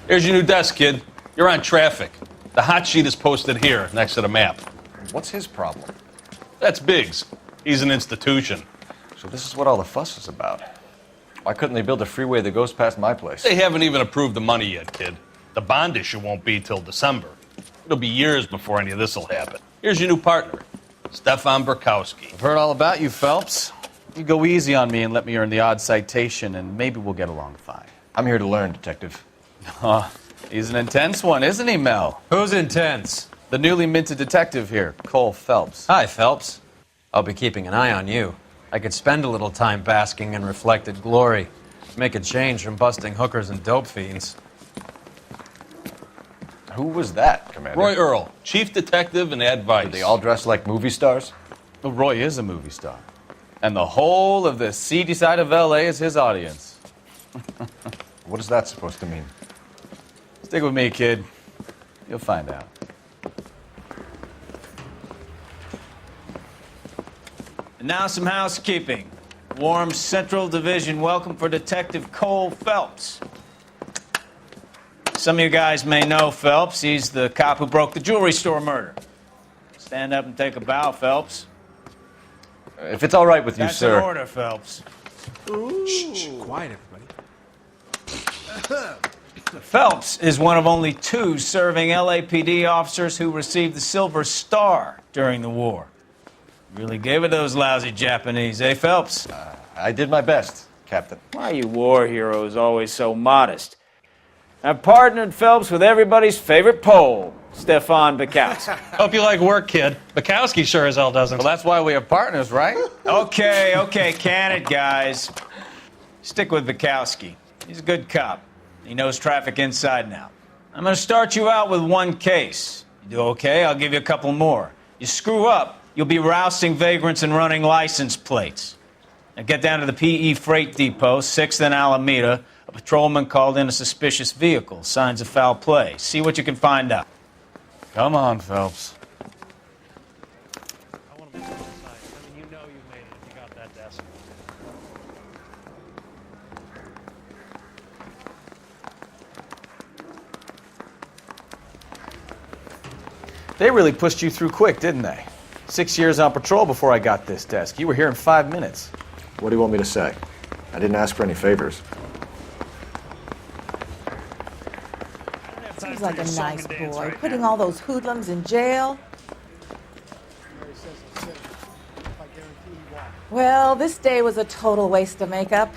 Here's your new desk, kid. You're on traffic. The hot sheet is posted here, next to the map. What's his problem? That's Biggs. He's an institution. So this is what all the fuss is about. Why couldn't they build a freeway that goes past my place? They haven't even approved the money yet, kid. The bond issue won't be till December. It'll be years before any of this will happen. Here's your new partner, Stefan Burkowski. I've heard all about you, Phelps. You go easy on me and let me earn the odd citation, and maybe we'll get along fine. I'm here to learn, Detective. He's an intense one, isn't he, Mel? Who's intense? The newly minted detective here, Cole Phelps. Hi, Phelps. I'll be keeping an eye on you. I could spend a little time basking in reflected glory. Make a change from busting hookers and dope fiends. Who was that, Commander? Roy Earl, chief detective and advice. Did they all dress like movie stars? Well, Roy is a movie star. And the whole of the seedy side of L.A. is his audience. What is that supposed to mean? Stick with me, kid. You'll find out. And now some housekeeping. Warm Central Division welcome for Detective Cole Phelps. Some of you guys may know Phelps. He's the cop who broke the jewelry store murder. Stand up and take a bow, Phelps. If it's all right with you, That's sir. an order, Phelps. Shh, quiet, everybody. Phelps is one of only 2 serving LAPD officers who received the Silver Star during the war. Really gave it those lousy Japanese, eh, Phelps? I did my best, Captain. Why are you war heroes always so modest? I've partnered Phelps with everybody's favorite Pole, Stefan Burkowski. Hope you like work, kid. Bukowski sure as hell doesn't. Well, that's why we have partners, right? Okay, can it, guys. Stick with Burkowski. He's a good cop. He knows traffic inside and out. I'm going to start you out with 1 case. You do okay, I'll give you a couple more. You screw up, you'll be rousting vagrants and running license plates. Now get down to the PE Freight Depot, 6th and Alameda. A patrolman called in a suspicious vehicle. Signs of foul play. See what you can find out. Come on, Phelps. I want to move inside. I mean, you know you made it if you got that desk. They really pushed you through quick, didn't they? 6 years on patrol before I got this desk. You were here in 5 minutes. What do you want me to say? I didn't ask for any favors. Seems like a nice boy, putting all those hoodlums in jail. Well, this day was a total waste of makeup.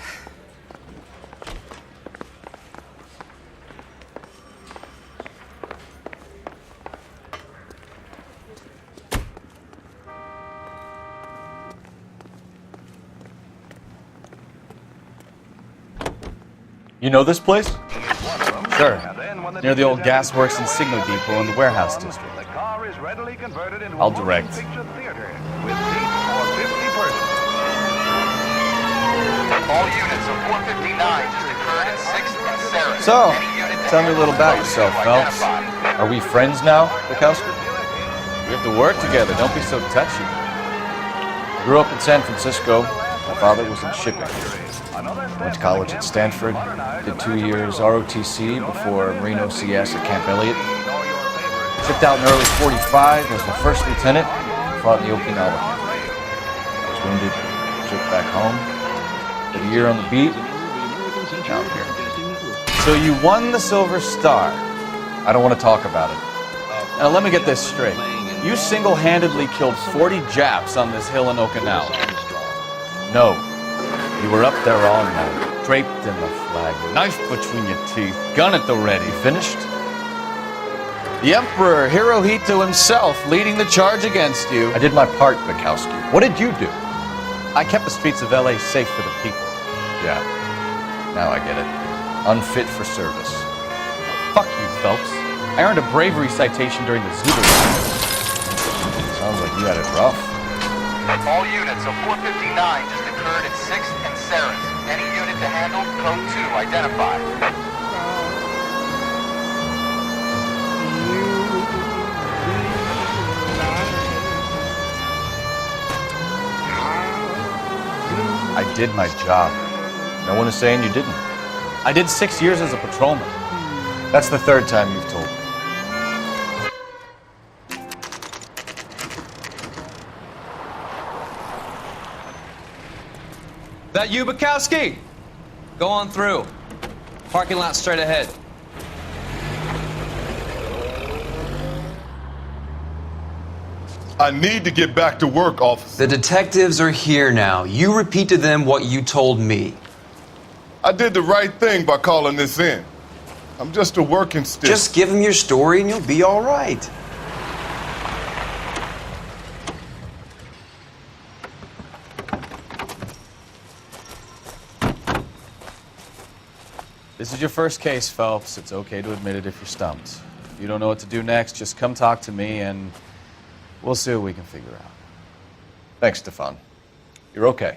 You know this place? Sure. Near the old gasworks and signal depot in the warehouse district. I'll direct. All units of 459 just occurred in 6th and Sarah. So, tell me a little about yourself, Phelps. Are we friends now, Burkowski? We have to work together. Don't be so touchy. I grew up in San Francisco. My father was in shipping. Went to college at Stanford. Did 2 years ROTC before Marine OCS at Camp Elliott. Shipped out in early '45 as the first lieutenant. Fought in the Okinawa. I was wounded. Shipped back home. Did a year on the beat. Now I'm here. So you won the Silver Star. I don't want to talk about it. Now let me get this straight. You single-handedly killed 40 Japs on this hill in Okinawa. No. You were up there all night, draped in the flag, knife between your teeth, gun at the ready. Finished? The Emperor Hirohito himself leading the charge against you. I did my part, Bukowski. What did you do? I kept the streets of L.A. safe for the people. Yeah. Now I get it. Unfit for service. Fuck you, Phelps. I earned a bravery citation during the Zuba Ride. Sounds like you had it rough. All units of 459 just occurred in 6th and Sarah. Any unit to handle, code 2 identified. I did my job. No one is saying you didn't. I did 6 years as a patrolman. That's the third time you've told me. That you, Bukowski? Go on through. Parking lot straight ahead. I need to get back to work, officer. The detectives are here now. You repeat to them what you told me. I did the right thing by calling this in. I'm just a working stick. Just give them your story and you'll be all right. This is your first case, Phelps. It's okay to admit it if you're stumped. If you don't know what to do next, just come talk to me and we'll see what we can figure out. Thanks, Stefan. You're okay.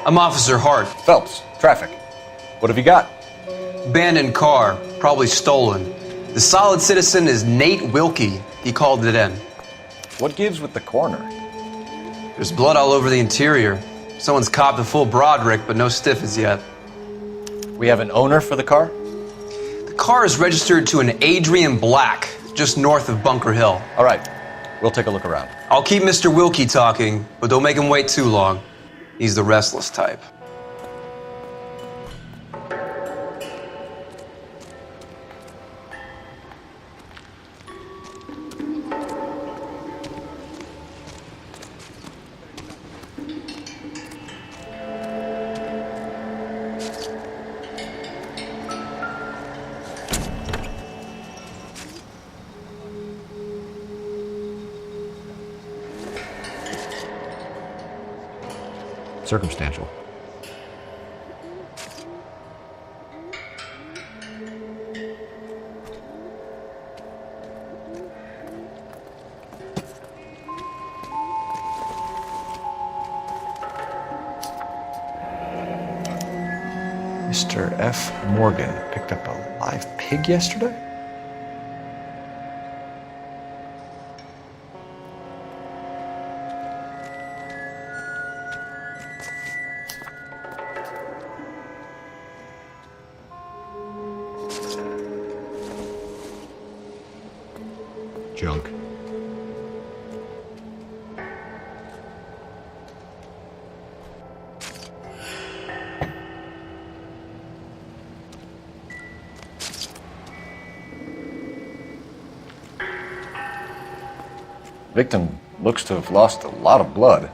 I'm Officer Hart. Phelps, traffic. What have you got? Abandoned car, probably stolen. The solid citizen is Nate Wilkie. He called it in. What gives with the coroner? There's blood all over the interior. Someone's copped a full Broderick, but no stiff as yet. We have an owner for the car? The car is registered to an Adrian Black, just north of Bunker Hill. All right, we'll take a look around. I'll keep Mr. Wilkie talking, but don't make him wait too long. He's the restless type. Circumstantial. Mr. F. Morgan picked up a live pig yesterday? Junk. Victim looks to have lost a lot of blood.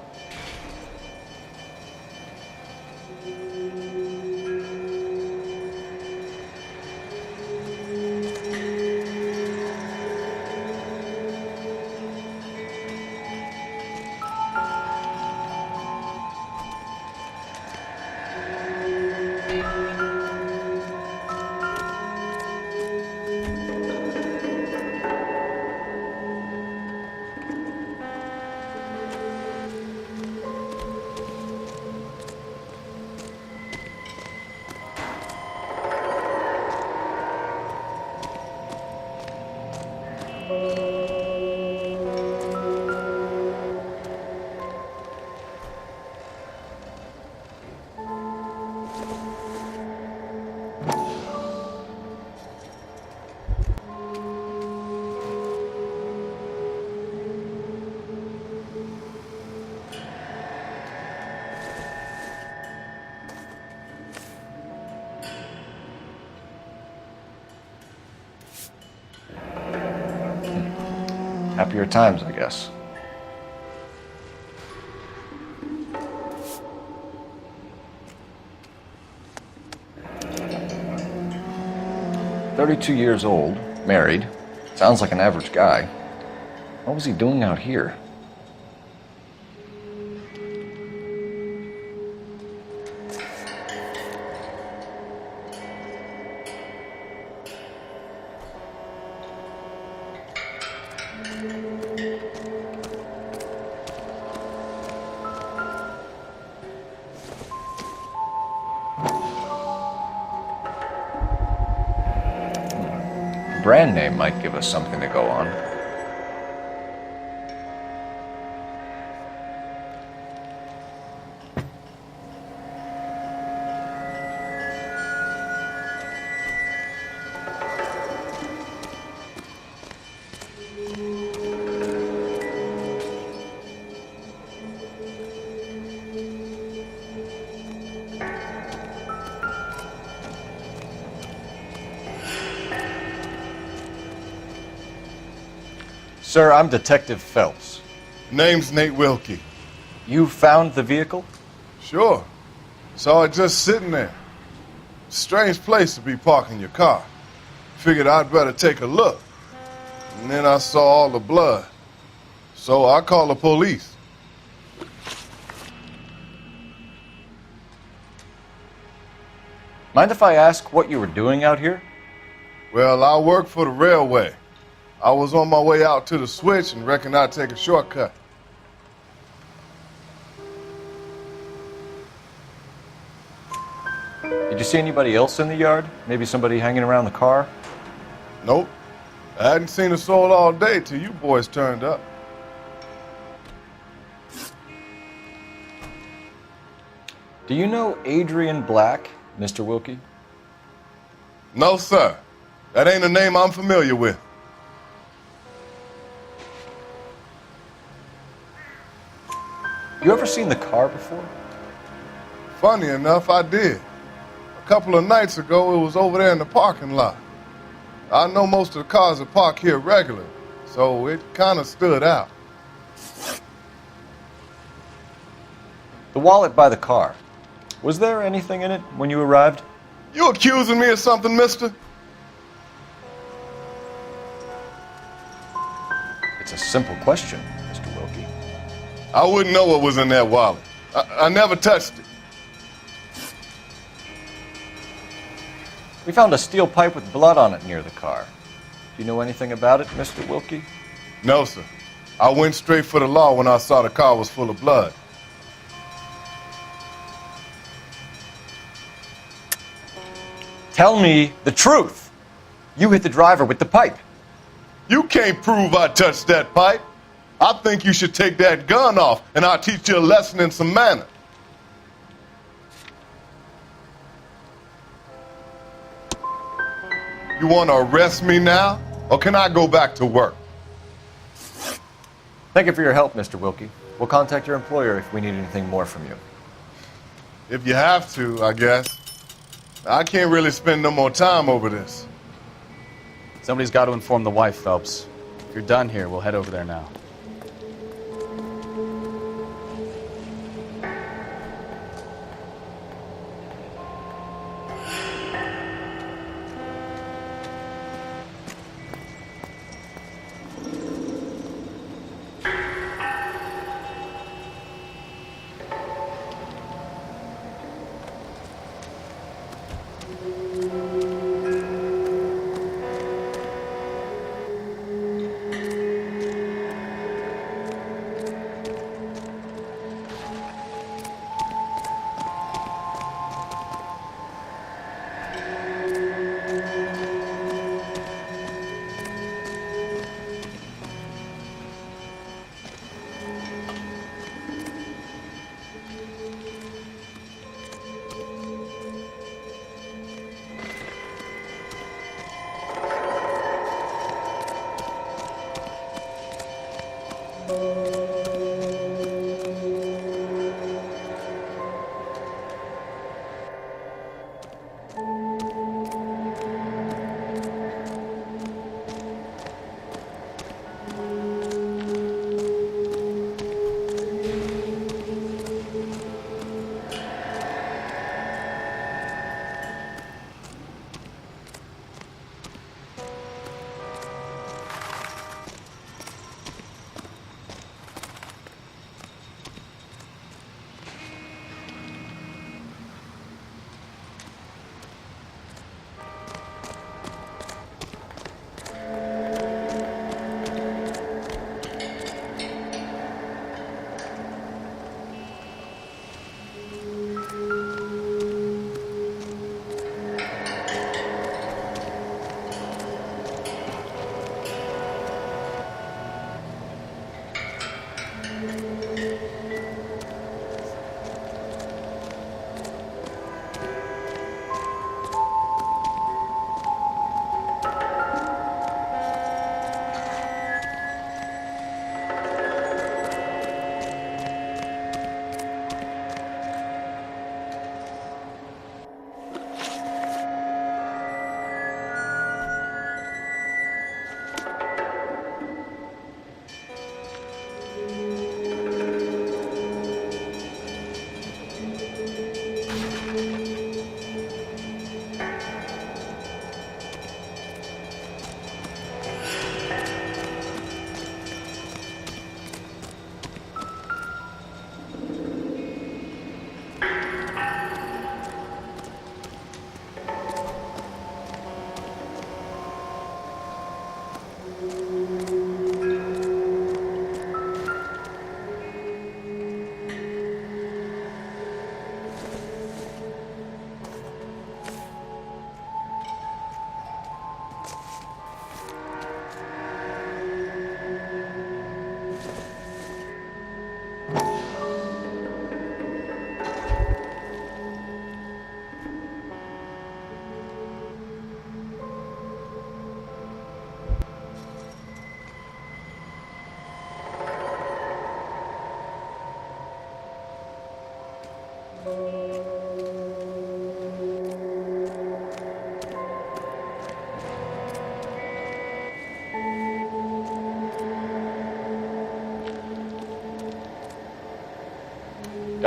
Happier times, I guess. "32 years old, married, sounds like an average guy. What was he doing out here?" Brand name might give us something to go on. Sir, I'm Detective Phelps. Name's Nate Wilkie. You found the vehicle? Sure. Saw it just sitting there. Strange place to be parking your car. Figured I'd better take a look. And then I saw all the blood. So I called the police. Mind if I ask what you were doing out here? Well, I work for the railway. I was on my way out to the switch and reckoned I'd take a shortcut. Did you see anybody else in the yard? Maybe somebody hanging around the car? Nope. I hadn't seen a soul all day till you boys turned up. Do you know Adrian Black, Mr. Wilkie? No, sir. That ain't a name I'm familiar with. You ever seen the car before? Funny enough, I did. A couple of nights ago, it was over there in the parking lot. I know most of the cars are parked here regularly, so it kind of stood out. The wallet by the car. Was there anything in it when you arrived? You accusing me of something, mister? It's a simple question, Mr. Wilkie. I wouldn't know what was in that wallet. I never touched it. We found a steel pipe with blood on it near the car. Do you know anything about it, Mr. Wilkie? No, sir. I went straight for the law when I saw the car was full of blood. Tell me the truth. You hit the driver with the pipe. You can't prove I touched that pipe. I think you should take that gun off, and I'll teach you a lesson in some manners. You want to arrest me now, or can I go back to work? Thank you for your help, Mr. Wilkie. We'll contact your employer if we need anything more from you. If you have to, I guess. I can't really spend no more time over this. Somebody's got to inform the wife, Phelps. If you're done here, we'll head over there now.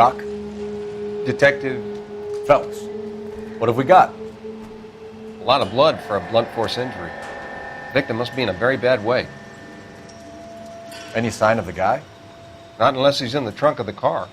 Doc? Detective Phelps. What have we got? A lot of blood for a blunt force injury. The victim must be in a very bad way. Any sign of the guy? Not unless he's in the trunk of the car.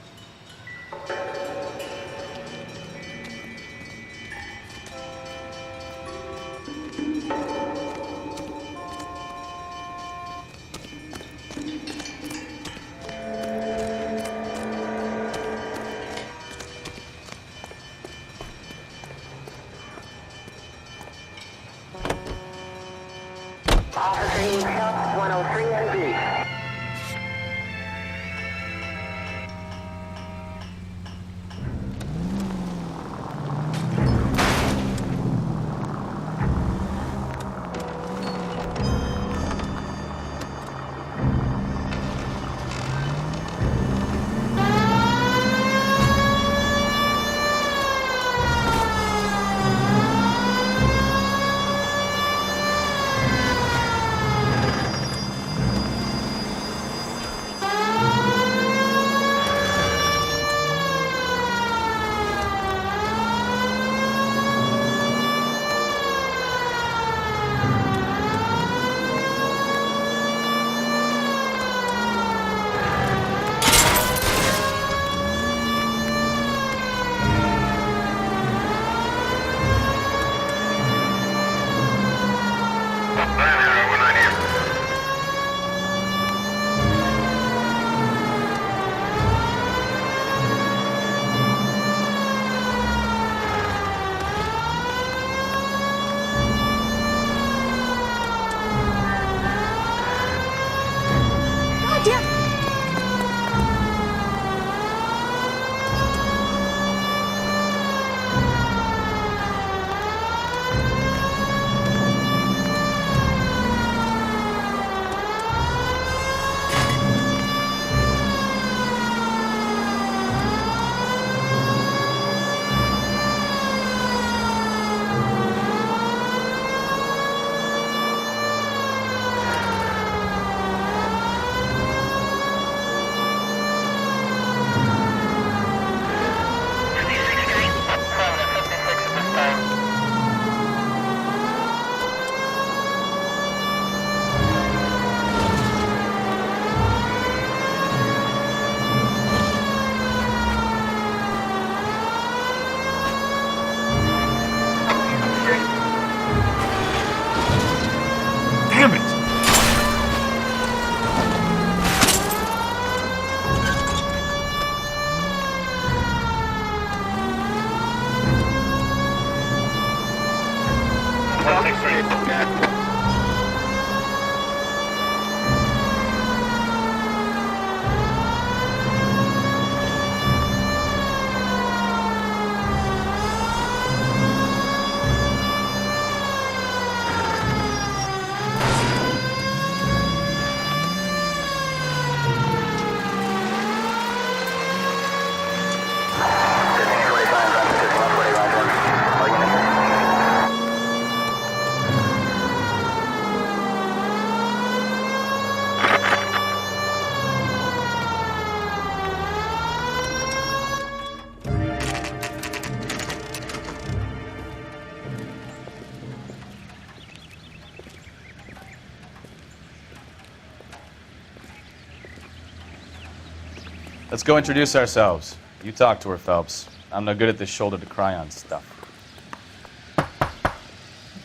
Let's go introduce ourselves. You talk to her, Phelps. I'm no good at this shoulder to cry on stuff.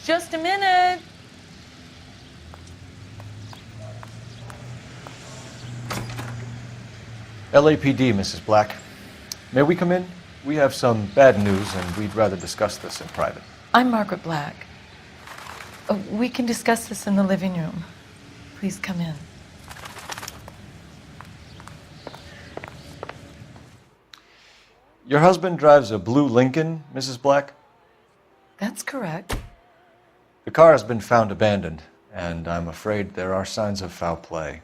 Just a minute. LAPD, Mrs. Black. May we come in? We have some bad news, and we'd rather discuss this in private. I'm Margaret Black. We can discuss this in the living room. Please come in. Your husband drives a blue Lincoln, Mrs. Black? That's correct. The car has been found abandoned, and I'm afraid there are signs of foul play.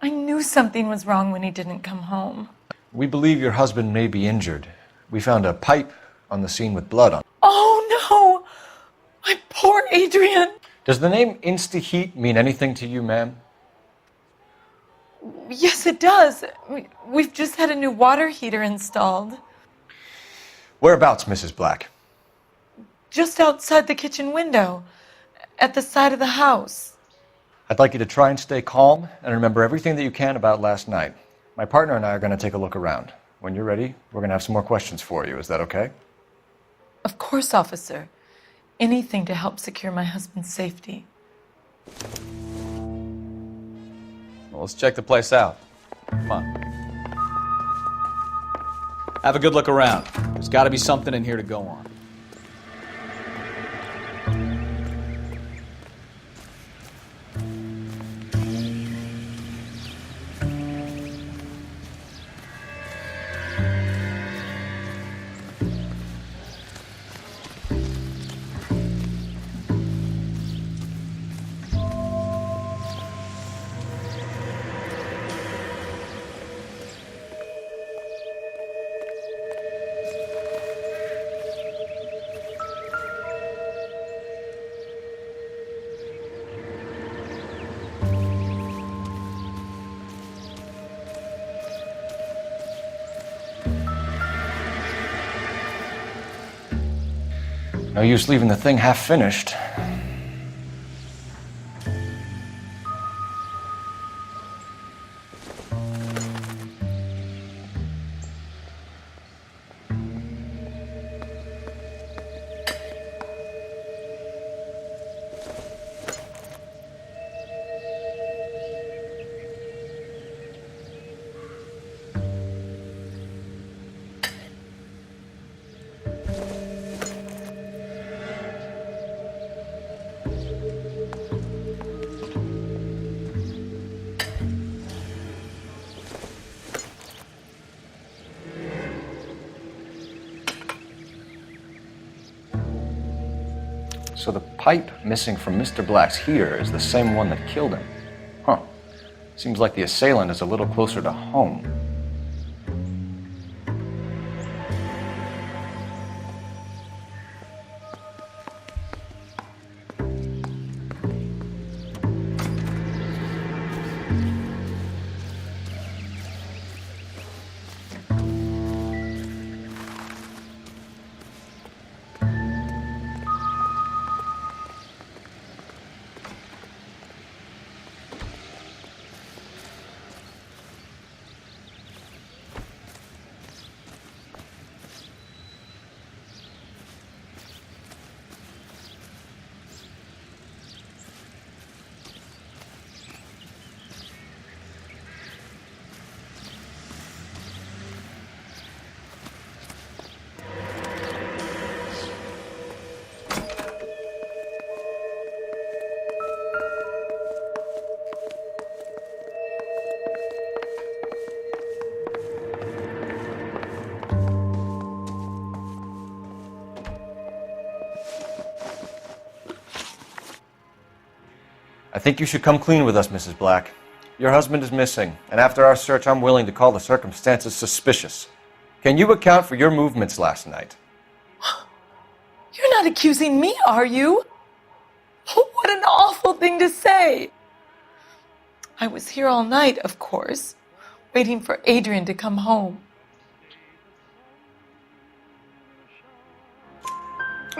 I knew something was wrong when he didn't come home. We believe your husband may be injured. We found a pipe on the scene with blood on it. Oh, no! My poor Adrian! Does the name Insta-Heat mean anything to you, ma'am? Yes, it does. We've just had a new water heater installed. Whereabouts, Mrs. Black? Just outside the kitchen window, at the side of the house. I'd like you to try and stay calm and remember everything that you can about last night. My partner and I are going to take a look around. When you're ready, we're going to have some more questions for you. Is that okay? Of course, officer. Anything to help secure my husband's safety. Well, let's check the place out. Come on. Have a good look around. There's got to be something in here to go on. No use leaving the thing half finished. So the pipe missing from Mr. Black's heater is the same one that killed him. Huh. Seems like the assailant is a little closer to home. I think you should come clean with us, Mrs. Black. Your husband is missing, and after our search, I'm willing to call the circumstances suspicious. Can you account for your movements last night? You're not accusing me, are you? What an awful thing to say. I was here all night, of course, waiting for Adrian to come home.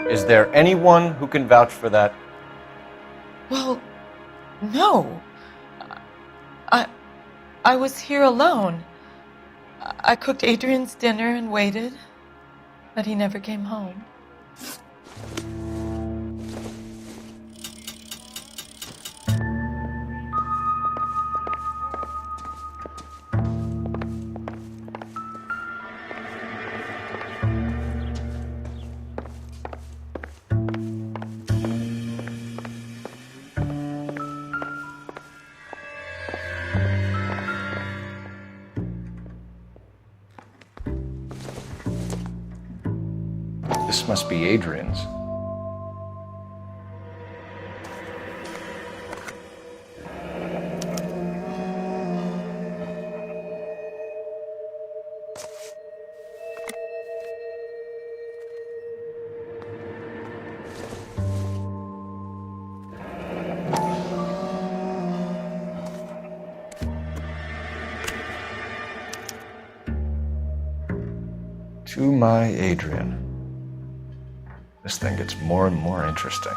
Is there anyone who can vouch for that? Well, no. I was here alone. I cooked Adrian's dinner and waited, but he never came home. This must be Adrian's. To my Adrian. This thing gets more and more interesting.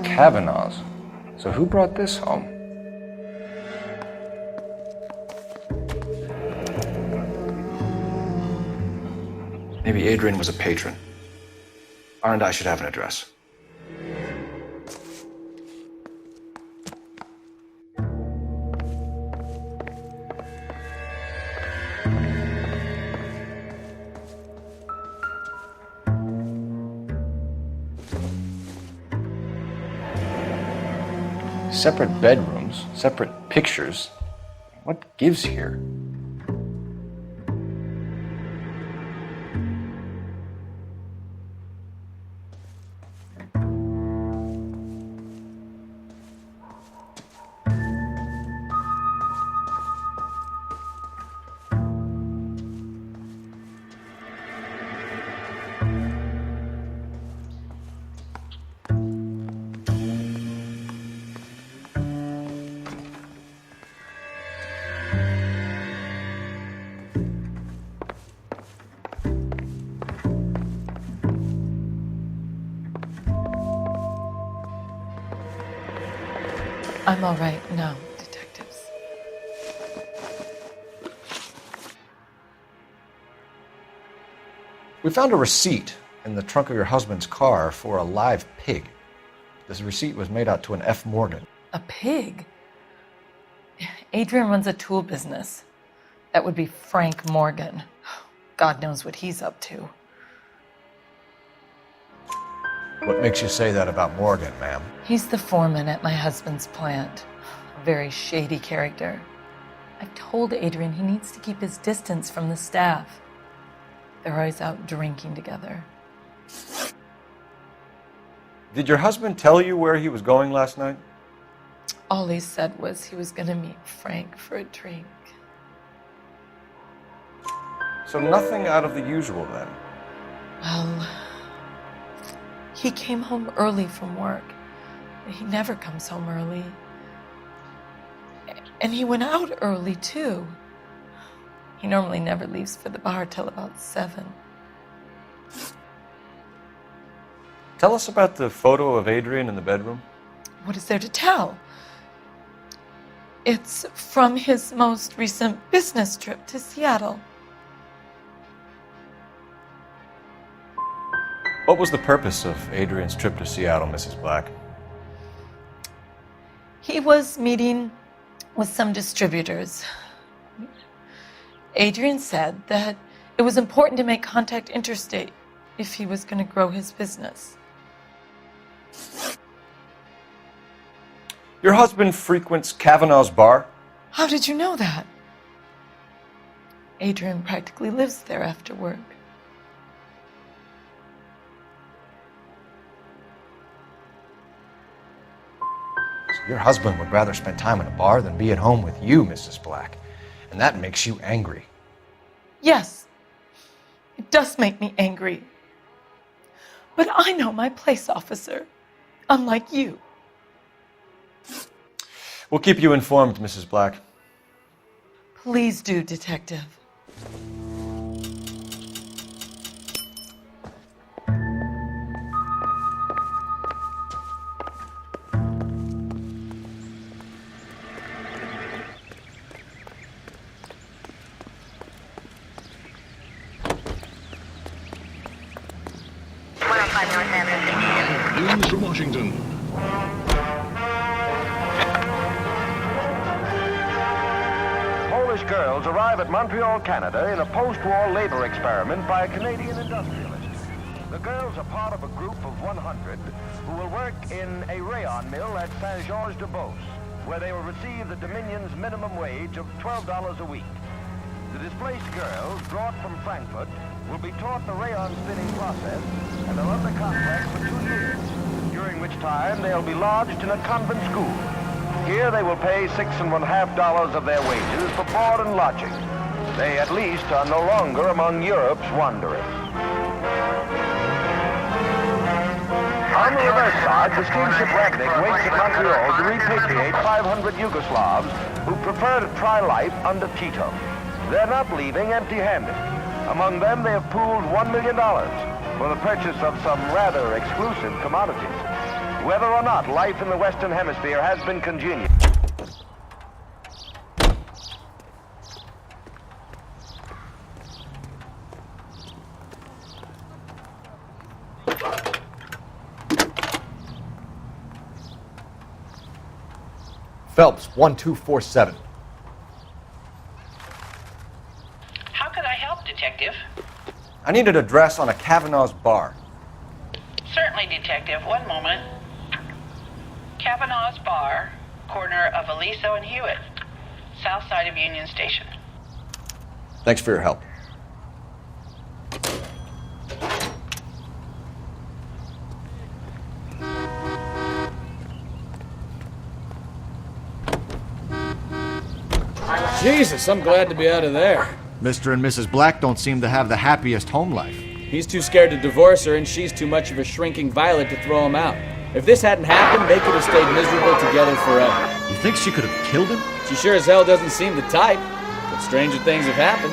Kavanaugh's. So who brought this home? Maybe Adrian was a patron. R&I should have an address. Separate bedrooms, separate pictures. What gives here? I'm all right now, detectives. We found a receipt in the trunk of your husband's car for a live pig. This receipt was made out to an F. Morgan. A pig? Adrian runs a tool business. That would be Frank Morgan. God knows what he's up to. What makes you say that about Morgan, ma'am? He's the foreman at my husband's plant. A very shady character. I've told Adrian he needs to keep his distance from the staff. They're always out drinking together. Did your husband tell you where he was going last night? All he said was he was going to meet Frank for a drink. So nothing out of the usual then? Well, he came home early from work. He never comes home early. And he went out early, too. He normally never leaves for the bar till about 7. Tell us about the photo of Adrian in the bedroom. What is there to tell? It's from his most recent business trip to Seattle. What was the purpose of Adrian's trip to Seattle, Mrs. Black? He was meeting with some distributors. Adrian said that it was important to make contact interstate if he was going to grow his business. Your husband frequents Kavanaugh's bar? How did you know that? Adrian practically lives there after work. Your husband would rather spend time in a bar than be at home with you, Mrs. Black. And that makes you angry. Yes, it does make me angry. But I know my place, officer, unlike you. We'll keep you informed, Mrs. Black. Please do, Detective. News from Washington. Polish girls arrive at Montreal, Canada in a post-war labor experiment by a Canadian industrialist. The girls are part of a group of 100 who will work in a rayon mill at Saint-Georges-de-Beauce, where they will receive the Dominion's minimum wage of $12 a week. The displaced girls, brought from Frankfurt, will be taught the rayon spinning process and are under contract for 2 years, during which time they'll be lodged in a convent school. Here they will pay $6.50 of their wages for board and lodging. They at least are no longer among Europe's wanderers. On the reverse side, the steamship Ravnik waits at Montreal to repatriate 500 Yugoslavs who prefer to try life under Tito. They're not leaving empty-handed. Among them, they have pooled $1 million for the purchase of some rather exclusive commodities. Whether or not life in the Western Hemisphere has been congenial. Phelps, 1247. How could I help, Detective? I need an address on a Kavanaugh's bar. Certainly, Detective. One moment. Kavanaugh's Bar, corner of Aliso and Hewitt, south side of Union Station. Thanks for your help. Jesus, I'm glad to be out of there. Mr. and Mrs. Black don't seem to have the happiest home life. He's too scared to divorce her, and she's too much of a shrinking violet to throw him out. If this hadn't happened, they could have stayed miserable together forever. You think she could have killed him? She sure as hell doesn't seem the type, but stranger things have happened.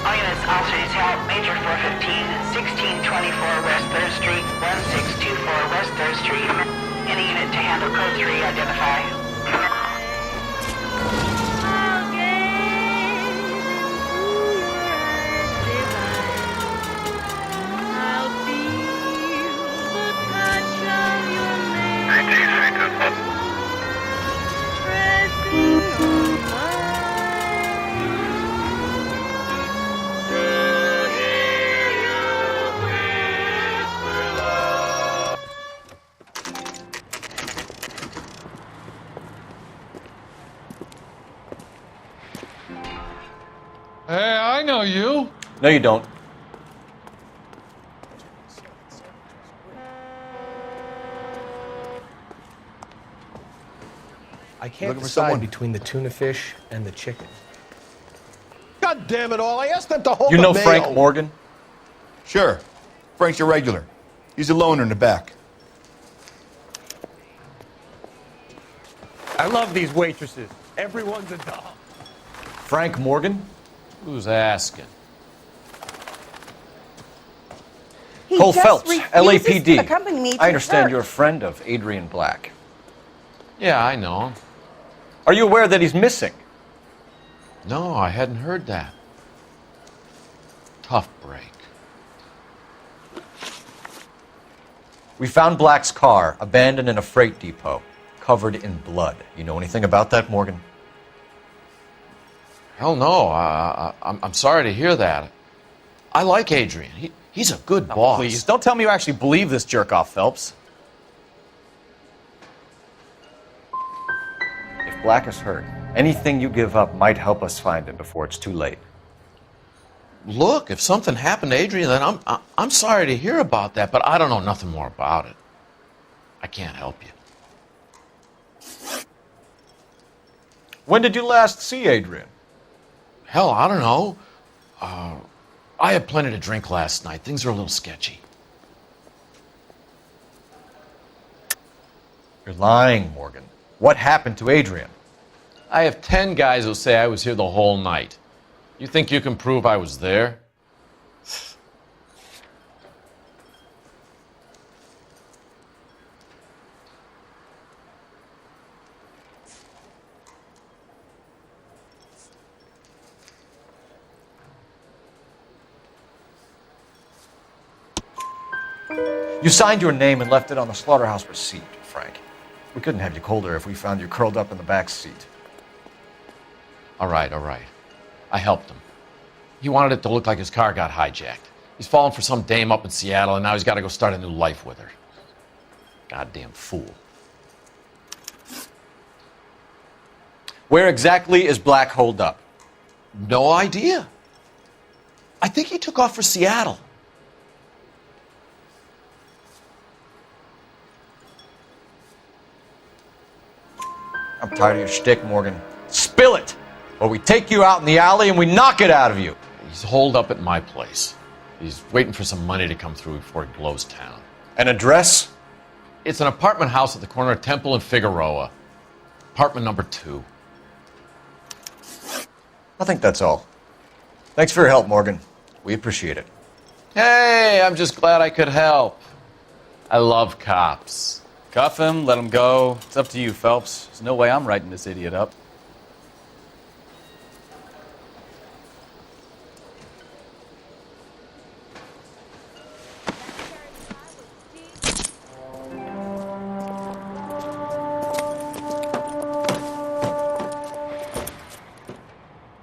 All units, officers help. Major 415, 1624 West 3rd Street, 1624 West 3rd Street. Any unit to handle code 3, identify. Hey, I know you. No, you don't. I can't Looking for decide someone? between the tuna fish and the chicken. God damn it all, I asked them to hold You the know mail. Frank Morgan? Sure. Frank's a regular. He's a loner in the back. I love these waitresses. Everyone's a doll. Frank Morgan? Who's asking? He Cole just Phelps, refuses LAPD. to accompany me to I understand church. you're a friend of Adrian Black. Yeah, I know him. Are you aware that he's missing? No, I hadn't heard that. Tough break. We found Black's car abandoned in a freight depot, covered in blood. You know anything about that, Morgan? Hell no. I'm sorry to hear that. I like Adrian. He's a good boss. Please, don't tell me you actually believe this jerk-off, Phelps. If Black is hurt, anything you give up might help us find him before it's too late. Look, if something happened to Adrian, then I'm sorry to hear about that, but I don't know nothing more about it. I can't help you. When did you last see Adrian? Hell, I don't know. I had plenty to drink last night. Things are a little sketchy. You're lying, Morgan. What happened to Adrian? I have 10 guys who say I was here the whole night. You think you can prove I was there? You signed your name and left it on the slaughterhouse receipt, Frank. We couldn't have you colder if we found you curled up in the back seat. All right. I helped him. He wanted it to look like his car got hijacked. He's fallen for some dame up in Seattle, and now he's got to go start a new life with her. Goddamn fool. Where exactly is Black holed up? No idea. I think he took off for Seattle. I'm tired of your shtick, Morgan. Spill it! Or we take you out in the alley and we knock it out of you. He's holed up at my place. He's waiting for some money to come through before he blows town. An address? It's an apartment house at the corner of Temple and Figueroa. Apartment number 2. I think that's all. Thanks for your help, Morgan. We appreciate it. Hey, I'm just glad I could help. I love cops. Cuff him, let him go. It's up to you, Phelps. There's no way I'm writing this idiot up.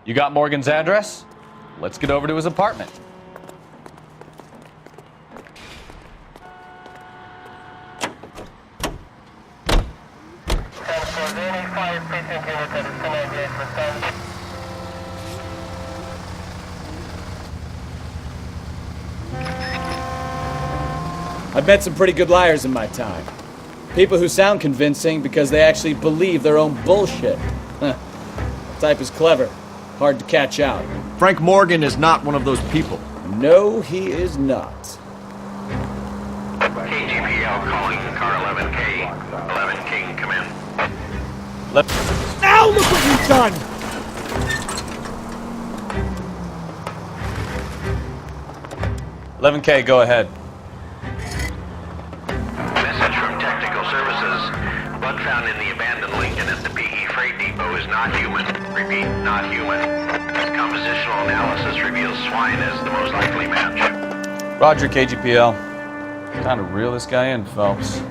You got Morgan's address? Let's get over to his apartment. I've met some pretty good liars in my time. People who sound convincing because they actually believe their own bullshit. That type is clever. Hard to catch out. Frank Morgan is not one of those people. No, he is not. KGPL calling car 11K. 11K, come in. Now look what you've done! $11K, go ahead. Message from Technical Services. Blood found in the abandoned Lincoln at the PE Freight Depot is not human. Repeat, not human. Compositional analysis reveals swine as the most likely match. Roger, KGPL. Time to reel this guy in, Phelps.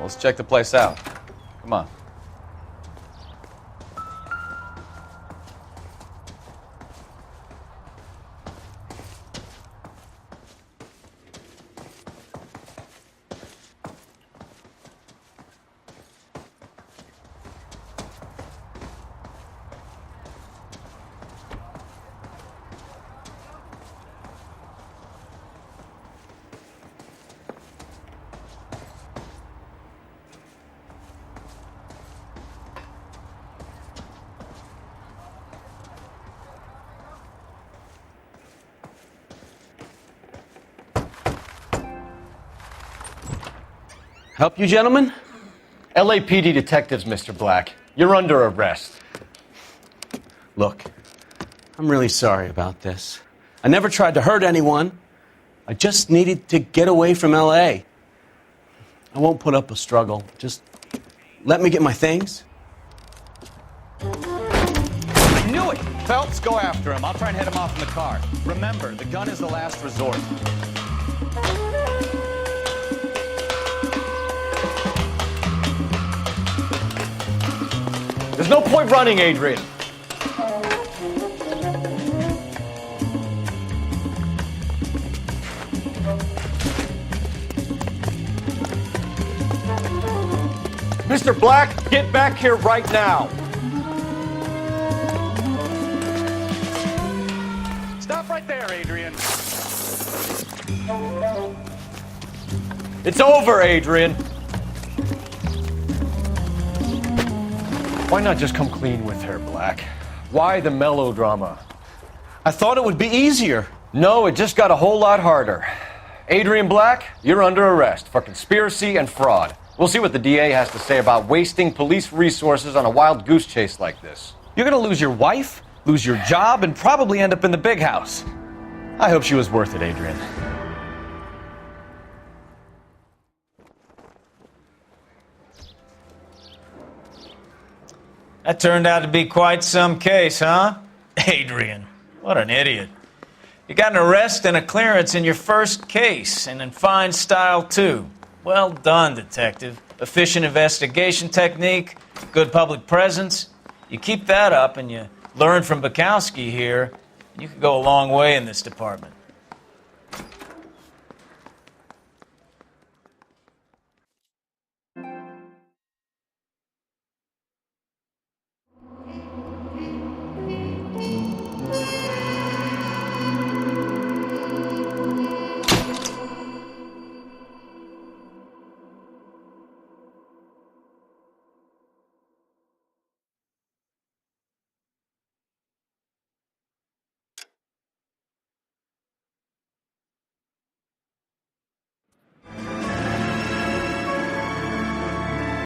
Let's check the place out. Come on. Help you, gentlemen? LAPD detectives, Mr. Black. You're under arrest. Look, I'm really sorry about this. I never tried to hurt anyone. I just needed to get away from LA. I won't put up a struggle. Just let me get my things. I knew it! Phelps, go after him. I'll try and head him off in the car. Remember, the gun is the last resort. There's no point running, Adrian. Mr. Black, get back here right now. Stop right there, Adrian. It's over, Adrian. Why not just come clean with her, Black? Why the melodrama? I thought it would be easier. No, it just got a whole lot harder. Adrian Black, you're under arrest for conspiracy and fraud. We'll see what the DA has to say about wasting police resources on a wild goose chase like this. You're gonna lose your wife, lose your job, and probably end up in the big house. I hope she was worth it, Adrian. That turned out to be quite some case, huh? Adrian, what an idiot. You got an arrest and a clearance in your first case, and in fine style, too. Well done, Detective. Efficient investigation technique, good public presence. You keep that up and you learn from Bukowski here, you could go a long way in this department.